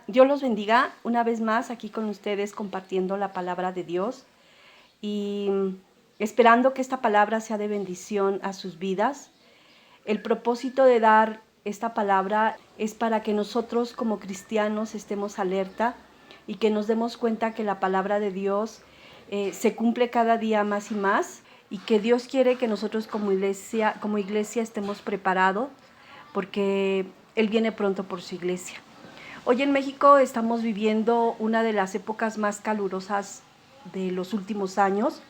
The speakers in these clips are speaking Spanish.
Dios los bendiga una vez más aquí con ustedes compartiendo la palabra de Dios y esperando que esta palabra sea de bendición a sus vidas. El propósito de dar esta palabra es para que nosotros como cristianos estemos alerta y que nos demos cuenta que la palabra de Dios se cumple cada día más y más y que Dios quiere que nosotros como iglesia estemos preparados porque Él viene pronto por su iglesia. Hoy en México estamos viviendo una de las épocas más calurosas de los últimos años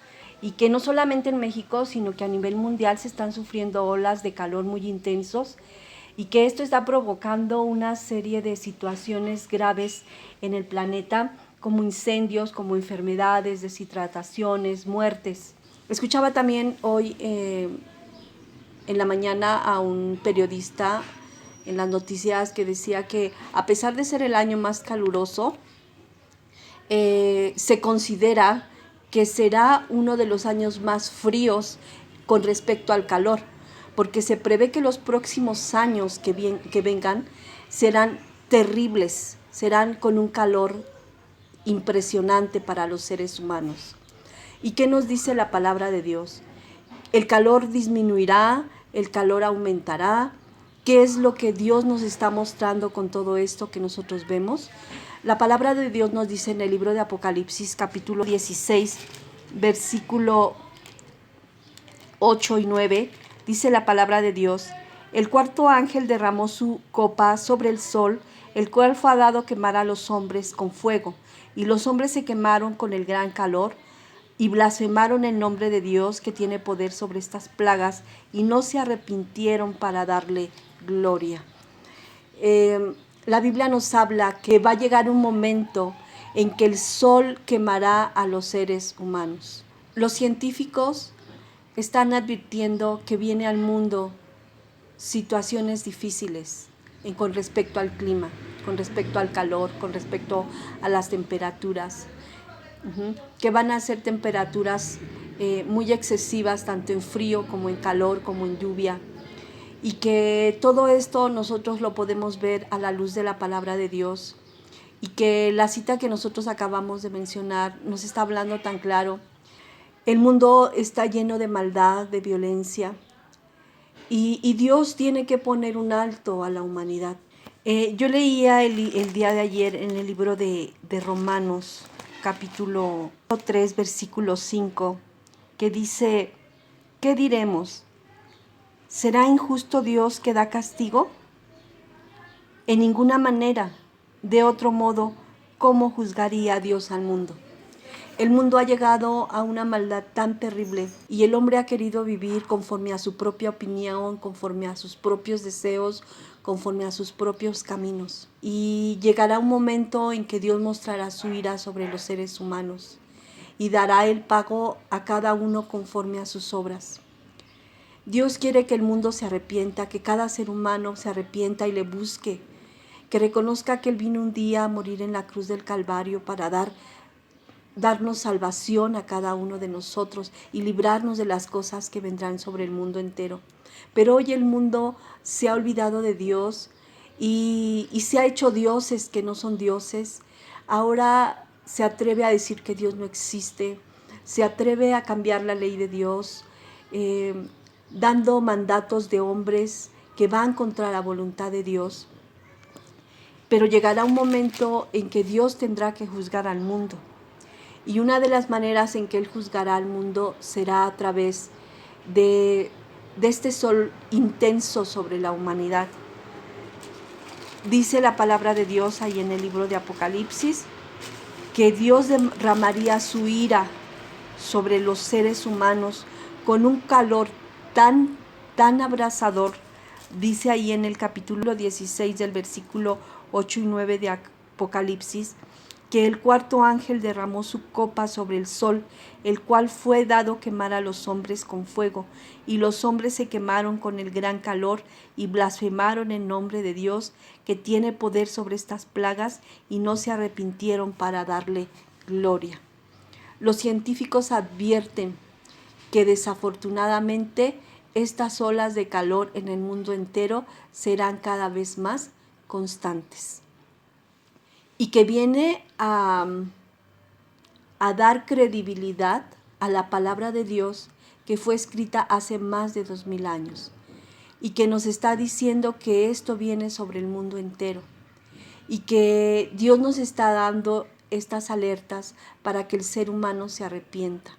y que no solamente en México, sino que a nivel mundial se están sufriendo olas de calor muy intensos y que esto está provocando una serie de situaciones graves en el planeta, como incendios, como enfermedades, deshidrataciones, muertes. Escuchaba también hoy en la mañana a un periodista en las noticias que decía que a pesar de ser el año más caluroso, se considera que será uno de los años más fríos con respecto al calor, porque se prevé que los próximos años que vengan serán terribles, serán con un calor impresionante para los seres humanos. ¿Y qué nos dice la palabra de Dios? El calor disminuirá, el calor aumentará. ¿Qué es lo que Dios nos está mostrando con todo esto que nosotros vemos? La palabra de Dios nos dice en el libro de Apocalipsis, capítulo 16, versículo 8 y 9, dice la palabra de Dios: el cuarto ángel derramó su copa sobre el sol, el cual fue dado quemar a los hombres con fuego, y los hombres se quemaron con el gran calor, y blasfemaron el nombre de Dios que tiene poder sobre estas plagas, y no se arrepintieron para darle gloria. La Biblia nos habla que va a llegar un momento en que el sol quemará a los seres humanos. Los científicos están advirtiendo que viene al mundo situaciones difíciles con respecto al clima, con respecto al calor, con respecto a las temperaturas, que van a ser temperaturas muy excesivas, tanto en frío como en calor, como en lluvia, y que todo esto nosotros lo podemos ver a la luz de la palabra de Dios, y que la cita que nosotros acabamos de mencionar nos está hablando tan claro. El mundo está lleno de maldad, de violencia, y Dios tiene que poner un alto a la humanidad. Yo leía el día de ayer en el libro de Romanos, capítulo 3, versículo 5, que dice: ¿qué diremos? ¿Será injusto Dios que da castigo? En ninguna manera. De otro modo, ¿cómo juzgaría Dios al mundo? El mundo ha llegado a una maldad tan terrible y el hombre ha querido vivir conforme a su propia opinión, conforme a sus propios deseos, conforme a sus propios caminos. Y llegará un momento en que Dios mostrará su ira sobre los seres humanos y dará el pago a cada uno conforme a sus obras. Dios quiere que el mundo se arrepienta, que cada ser humano se arrepienta y le busque, que reconozca que Él vino un día a morir en la cruz del Calvario para darnos salvación a cada uno de nosotros y librarnos de las cosas que vendrán sobre el mundo entero. Pero hoy el mundo se ha olvidado de Dios y se ha hecho dioses que no son dioses. Ahora se atreve a decir que Dios no existe, se atreve a cambiar la ley de Dios, dando mandatos de hombres que van contra la voluntad de Dios. Pero llegará un momento en que Dios tendrá que juzgar al mundo. Y una de las maneras en que Él juzgará al mundo será a través de este sol intenso sobre la humanidad. Dice la palabra de Dios ahí en el libro de Apocalipsis que Dios derramaría su ira sobre los seres humanos con un calor tan abrasador. Dice ahí en el capítulo 16 del versículo 8 y 9 de Apocalipsis que el cuarto ángel derramó su copa sobre el sol, el cual fue dado quemar a los hombres con fuego, y los hombres se quemaron con el gran calor y blasfemaron el nombre de Dios, que tiene poder sobre estas plagas, y no se arrepintieron para darle gloria. Los científicos advierten que desafortunadamente estas olas de calor en el mundo entero serán cada vez más constantes. y que viene a dar credibilidad a la palabra de Dios que fue escrita hace más de 2000 años y que nos está diciendo que esto viene sobre el mundo entero y que Dios nos está dando estas alertas para que el ser humano se arrepienta.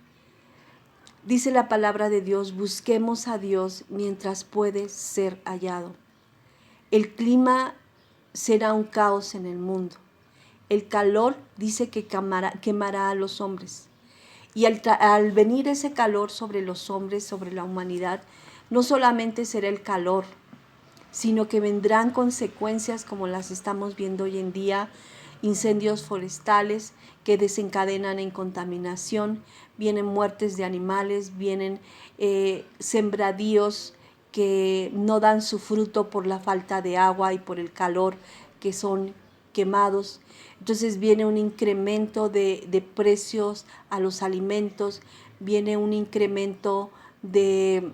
Dice la palabra de Dios, busquemos a Dios mientras puede ser hallado. El clima será un caos en el mundo. El calor dice que quemará a los hombres. Y al venir ese calor sobre los hombres, sobre la humanidad, no solamente será el calor, sino que vendrán consecuencias como las estamos viendo hoy en día, incendios forestales que desencadenan en contaminación, vienen muertes de animales, vienen sembradíos que no dan su fruto por la falta de agua y por el calor, que son quemados. Entonces viene un incremento de precios a los alimentos, viene un incremento de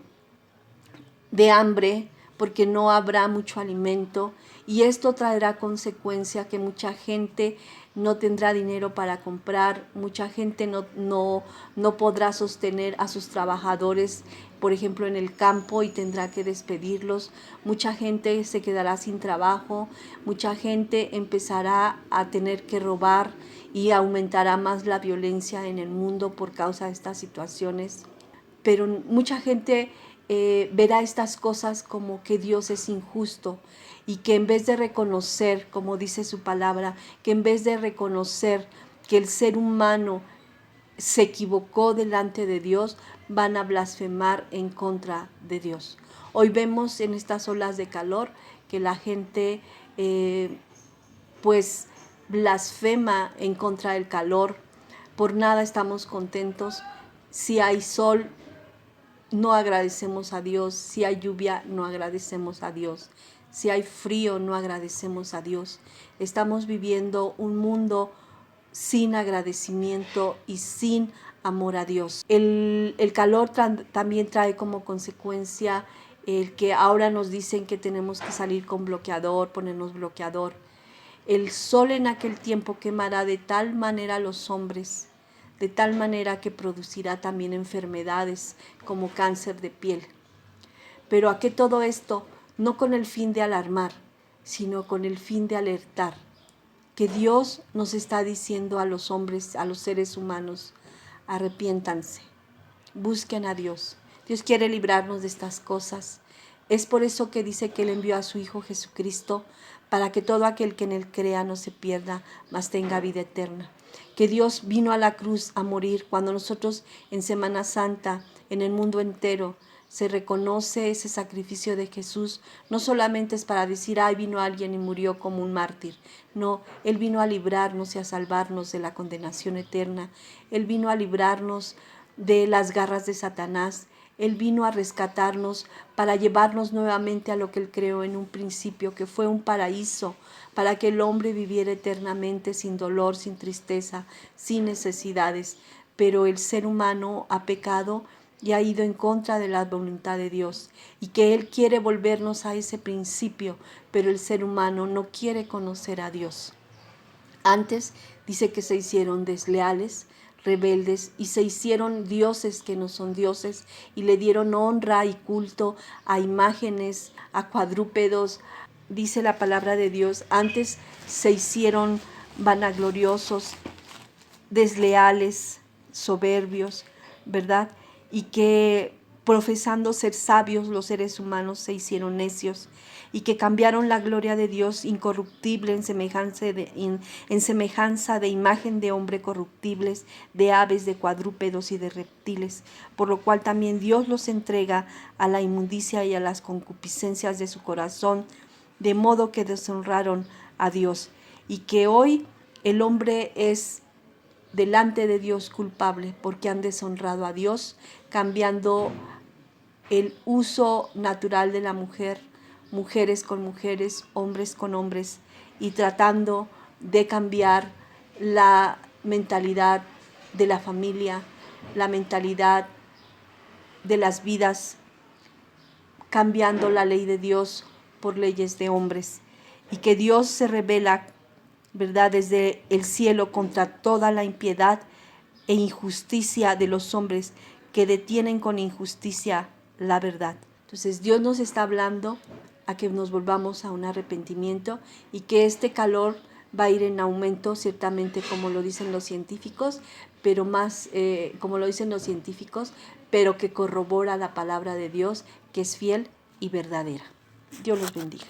hambre, porque no habrá mucho alimento, y esto traerá consecuencia que mucha gente no tendrá dinero para comprar, mucha gente no podrá sostener a sus trabajadores, por ejemplo en el campo, y tendrá que despedirlos, mucha gente se quedará sin trabajo, mucha gente empezará a tener que robar y aumentará más la violencia en el mundo por causa de estas situaciones. Pero mucha gente verá estas cosas como que Dios es injusto y que en vez de reconocer, como dice su palabra, que en vez de reconocer que el ser humano se equivocó delante de Dios, van a blasfemar en contra de Dios. Hoy vemos en estas olas de calor que la gente pues blasfema en contra del calor. Por nada estamos contentos. Si hay sol, no agradecemos a Dios. Si hay lluvia, no agradecemos a Dios. Si hay frío, no agradecemos a Dios. Estamos viviendo un mundo sin agradecimiento y sin amor a Dios. El calor también trae como consecuencia el que ahora nos dicen que tenemos que salir con bloqueador, ponernos bloqueador. El sol en aquel tiempo quemará de tal manera a los hombres, de tal manera que producirá también enfermedades como cáncer de piel. Pero ¿a qué todo esto? No con el fin de alarmar, sino con el fin de alertar, que Dios nos está diciendo a los hombres, a los seres humanos, arrepiéntanse, busquen a Dios. Dios quiere librarnos de estas cosas. Es por eso que dice que Él envió a su Hijo Jesucristo para que todo aquel que en Él crea no se pierda, mas tenga vida eterna. Que Dios vino a la cruz a morir cuando nosotros en Semana Santa, en el mundo entero, se reconoce ese sacrificio de Jesús. No solamente es para decir, ay, vino alguien y murió como un mártir. No, Él vino a librarnos y a salvarnos de la condenación eterna. Él vino a librarnos de las garras de Satanás. Él vino a rescatarnos para llevarnos nuevamente a lo que Él creó en un principio, que fue un paraíso, para que el hombre viviera eternamente sin dolor, sin tristeza, sin necesidades. Pero el ser humano ha pecado y ha ido en contra de la voluntad de Dios, y que Él quiere volvernos a ese principio, pero el ser humano no quiere conocer a Dios. Antes dice que se hicieron desleales, rebeldes, y se hicieron dioses que no son dioses, y le dieron honra y culto a imágenes, a cuadrúpedos. Dice la palabra de Dios, antes se hicieron vanagloriosos, desleales, soberbios, ¿verdad? Y que profesando ser sabios los seres humanos se hicieron necios, y que cambiaron la gloria de Dios incorruptible en semejanza de imagen de hombre corruptibles, de aves, de cuadrúpedos y de reptiles, por lo cual también Dios los entrega a la inmundicia y a las concupiscencias de su corazón, de modo que deshonraron a Dios, y que hoy el hombre es delante de Dios culpable porque han deshonrado a Dios, cambiando el uso natural de la mujer, mujeres con mujeres, hombres con hombres, y tratando de cambiar la mentalidad de la familia, la mentalidad de las vidas, cambiando la ley de Dios por leyes de hombres, y que Dios se revela ¿verdad? Desde el cielo contra toda la impiedad e injusticia de los hombres que detienen con injusticia la verdad. Entonces Dios nos está hablando a que nos volvamos a un arrepentimiento y que este calor va a ir en aumento, ciertamente, como lo dicen los científicos, pero más, como lo dicen los científicos, pero que corrobora la palabra de Dios, que es fiel y verdadera. Dios los bendiga.